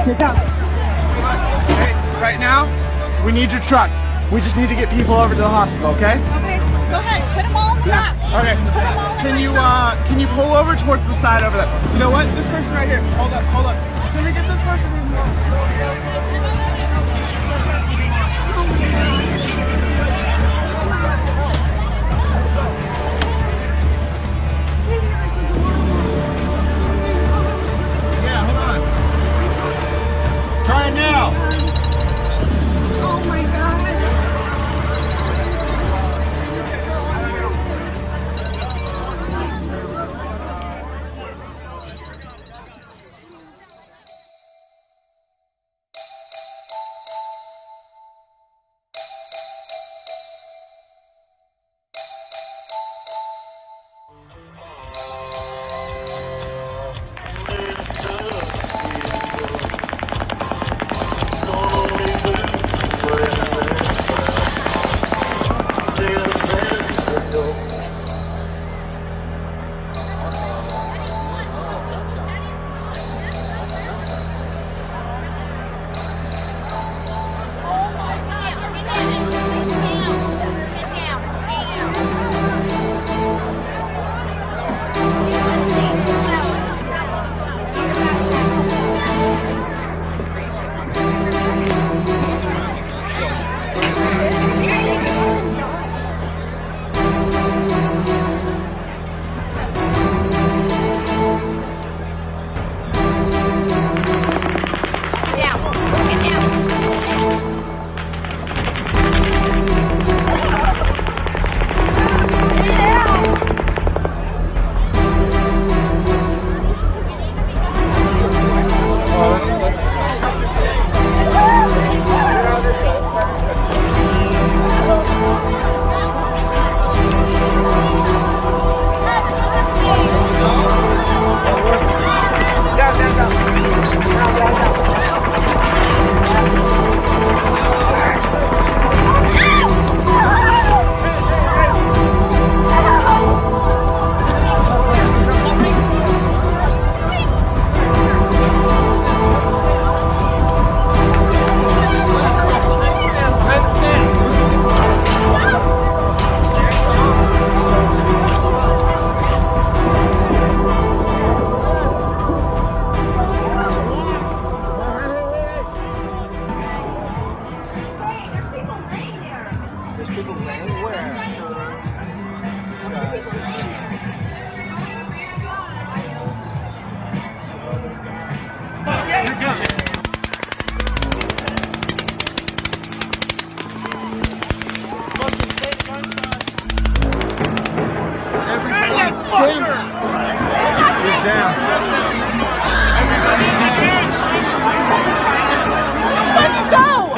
Get down. Hey, right now, we need your truck. We just need to get people over to the hospital, okay? Okay, go ahead. Put them all in the back. Okay. Can you pull over towards the side over there? You know what? This person right here. Hold up. Can we get this person in here? Yeah, hold on. Try it now. Oh my God.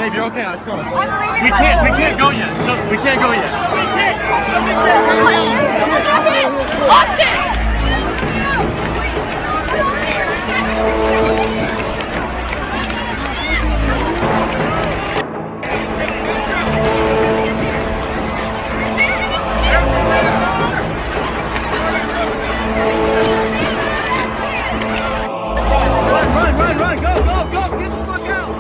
Babe, you're okay. Let's go. We can't go yet. We can't go yet. Austin! Run. Go. Get the fuck out.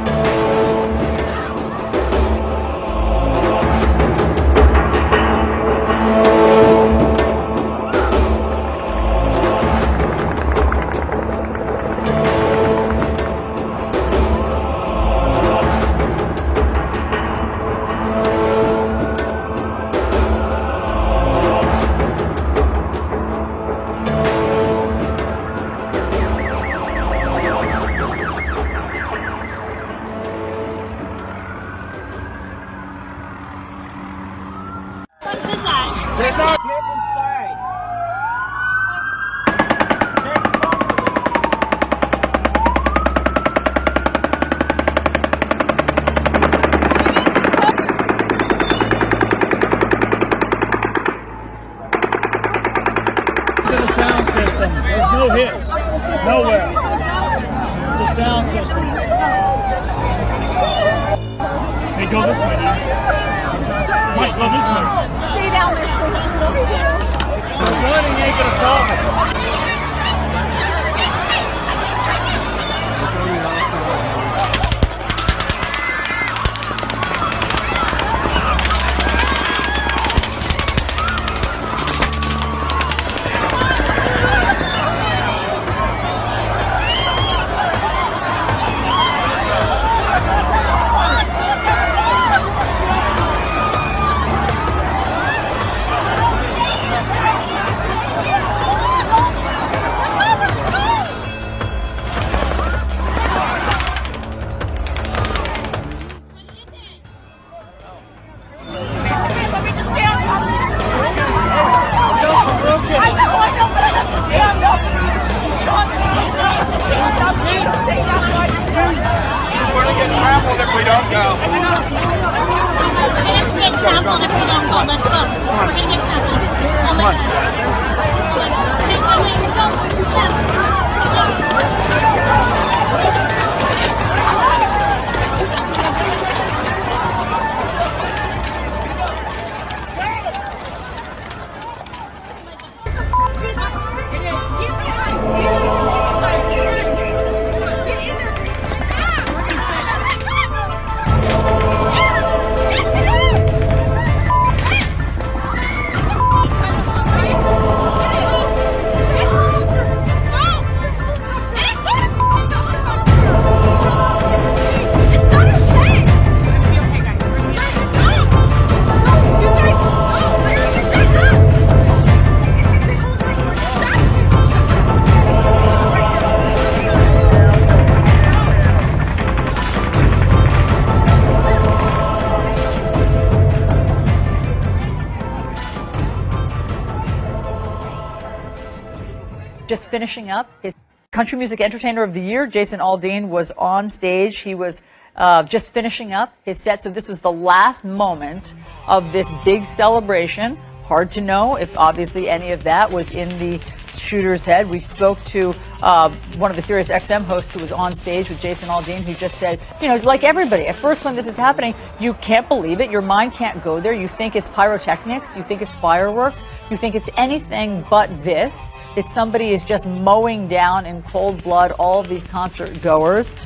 Sound system. There's no hits. Nowhere. It's a sound system. Hey, go this way, dude. Mike, go this way. Stay down there, Running ain't gonna solve it. sample if we don't go. Let's go. We're gonna get samples. Come on. Just finishing up his Country Music Entertainer of the Year, Jason Aldean, was on stage. He was just finishing up his set, so this was the last moment of this big celebration. Hard to know if obviously any of that was in the shooter's head. We spoke to one of the Sirius XM hosts who was on stage with Jason Aldean, who just said, you know, like everybody, at first when this is happening, you can't believe it. Your mind can't go there. You think it's pyrotechnics. You think it's fireworks. You think it's anything but this, that somebody is just mowing down in cold blood all of these concert goers.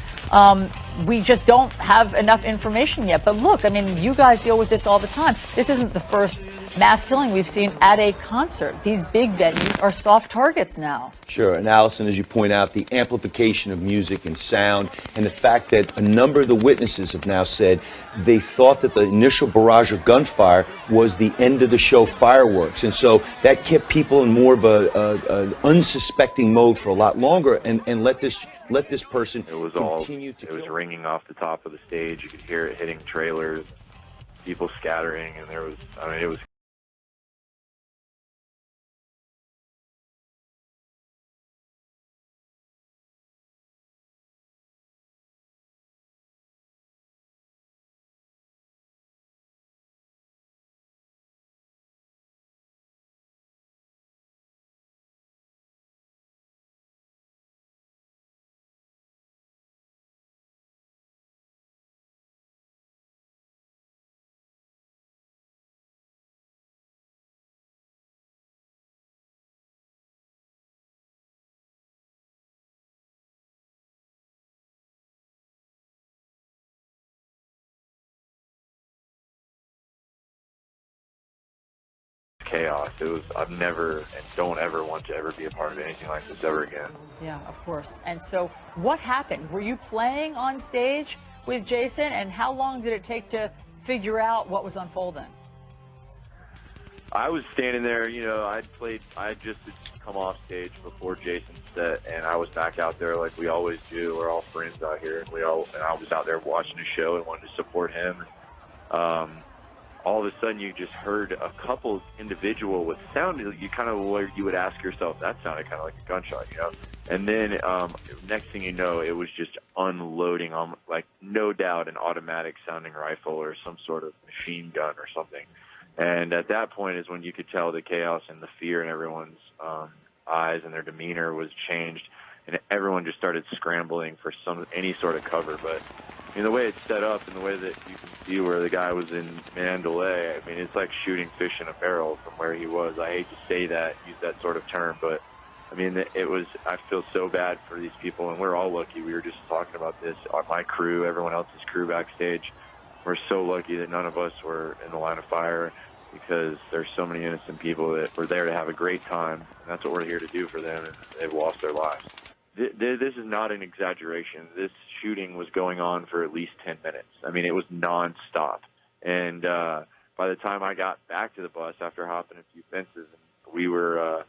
We just don't have enough information yet. But look, I mean, you guys deal with this all the time. This isn't the first mass killing we've seen at a concert. These big venues are soft targets now. Sure, and Allison, as you point out, the amplification of music and sound, and the fact that a number of the witnesses have now said they thought that the initial barrage of gunfire was the end of the show fireworks, and so that kept people in more of an unsuspecting mode for a lot longer, and let this person continue to kill. It was ringing off the top of the stage. You could hear it hitting trailers, people scattering, and it was chaos. I've never and don't ever want to ever be a part of anything like this ever again. Yeah, of course. And so what happened? Were you playing on stage with Jason, and how long did it take to figure out what was unfolding? I was standing there, you know, I had just come off stage before Jason's set, and I was back out there like we always do. We're all friends out here, and I was out there watching the show and wanted to support him. All of a sudden, you just heard a couple individual with sound. You kind of where you would ask yourself, that sounded kind of like a gunshot, you know. And then next thing you know, it was just unloading on, like, no doubt, an automatic sounding rifle or some sort of machine gun or something. And at that point is when you could tell the chaos and the fear in everyone's eyes, and their demeanor was changed, and everyone just started scrambling for any sort of cover. But the way it's set up and the way that you can see where the guy was in Mandalay, I mean, it's like shooting fish in a barrel from where he was. I hate to say that, use that sort of term, but I mean, I feel so bad for these people, and we're all lucky. We were just talking about this. My crew, everyone else's crew backstage, we're so lucky that none of us were in the line of fire, because there's so many innocent people that were there to have a great time, and that's what we're here to do for them, and they've lost their lives. This is not an exaggeration. This shooting was going on for at least 10 minutes. I mean, it was nonstop. And by the time I got back to the bus after hopping a few fences, we were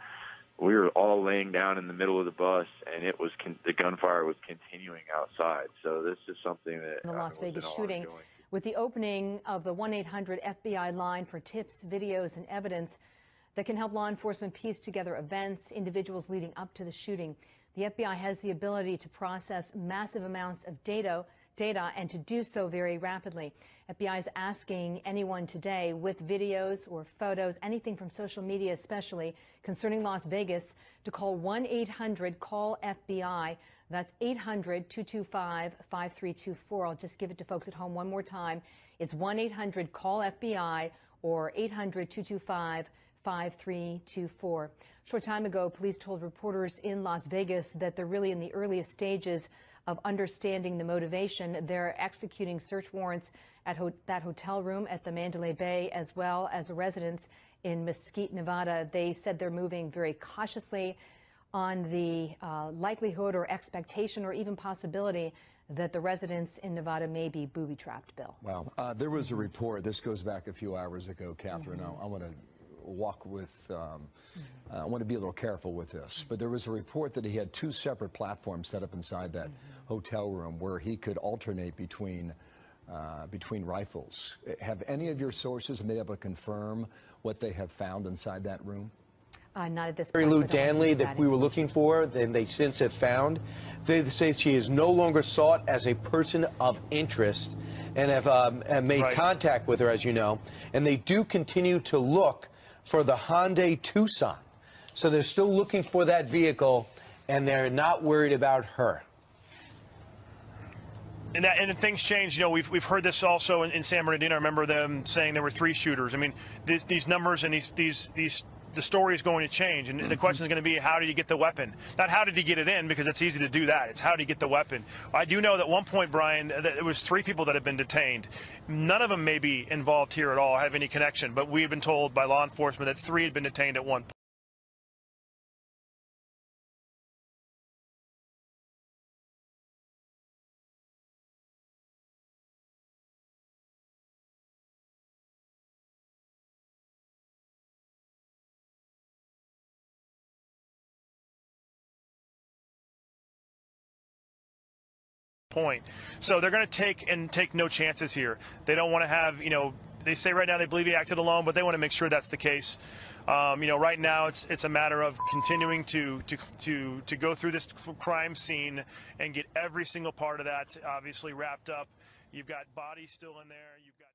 all laying down in the middle of the bus, and it was the gunfire was continuing outside. So this is something that the Las Vegas shooting, with the opening of the 1-800-FBI line for tips, videos, and evidence that can help law enforcement piece together events, individuals leading up to the shooting. The FBI has the ability to process massive amounts of data data and to do so very rapidly. FBI is asking anyone today with videos or photos, anything from social media especially, concerning Las Vegas, to call 1-800-CALL-FBI. That's 800-225-5324. I'll just give it to folks at home one more time. It's 1-800-CALL-FBI or 800-225-5324. A short time ago, police told reporters in Las Vegas that they're really in the earliest stages of understanding the motivation. They're executing search warrants at that hotel room at the Mandalay Bay, as well as a residence in Mesquite, Nevada. They said they're moving very cautiously on the likelihood or expectation or even possibility that the residents in Nevada may be booby-trapped, Bill. Wow. There was a report, this goes back a few hours ago, Catherine. I want to walk with, I want to be a little careful with this, but there was a report that he had 2 separate platforms set up inside that hotel room where he could alternate between rifles. Have any of your sources been able to confirm what they have found inside that room? Not at this Mary point. Lou Danley that we were looking for, and they since have found. They say she is no longer sought as a person of interest and have made contact with her, as you know. And they do continue to look for the Hyundai Tucson. So they're still looking for that vehicle, and they're not worried about her. And things change. You know, we've heard this also in San Bernardino. I remember them saying there were 3 shooters. I mean, these numbers and the story is going to change, and the question is going to be, how did he get the weapon? Not how did he get it in, because it's easy to do that. It's how did he get the weapon? I do know that at one point, Brian, that it was 3 people that have been detained. None of them may be involved here at all, have any connection, but we have been told by law enforcement that 3 had been detained at one point. So they're going to take no chances here. They don't want to have, you know, they say right now they believe he acted alone, but they want to make sure that's the case. You know, right now it's a matter of continuing to go through this crime scene and get every single part of that obviously wrapped up. You've got bodies still in there. You've got